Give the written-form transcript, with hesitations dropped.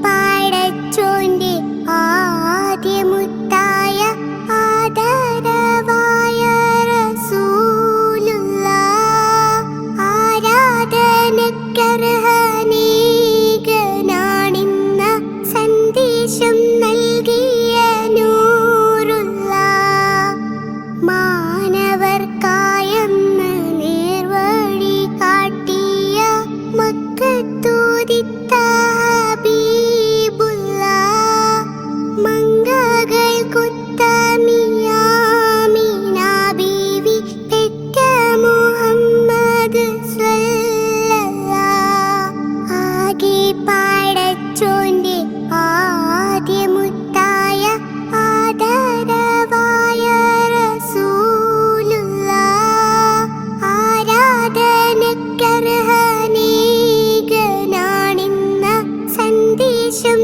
പടച്ചോന്റെ ആദ്യമുത്തായ ആദരവായ റസൂലുള്ള ആരാധനക്കർഹനീകനാണിന്ന സന്ദേശം നൽകിയ നൂറുള്ള മാനവർക്കായെന്ന് നേർവഴി കാട്ടിയ മക്കത്തൂതിത്ത ഹബീബുള്ള മംഗകൾ കുത്തമിയാമീന ബീവി പെറ്റ മുഹമ്മദ് സ്വല്ലല്ലാഹ് ആകെ പടച്ചോന്റെ ആദ്യമുത്തായ ആദരവായ റസൂലുള്ള ആരാധനക്കർഹനീകനാണിന്ന സന്ദേശം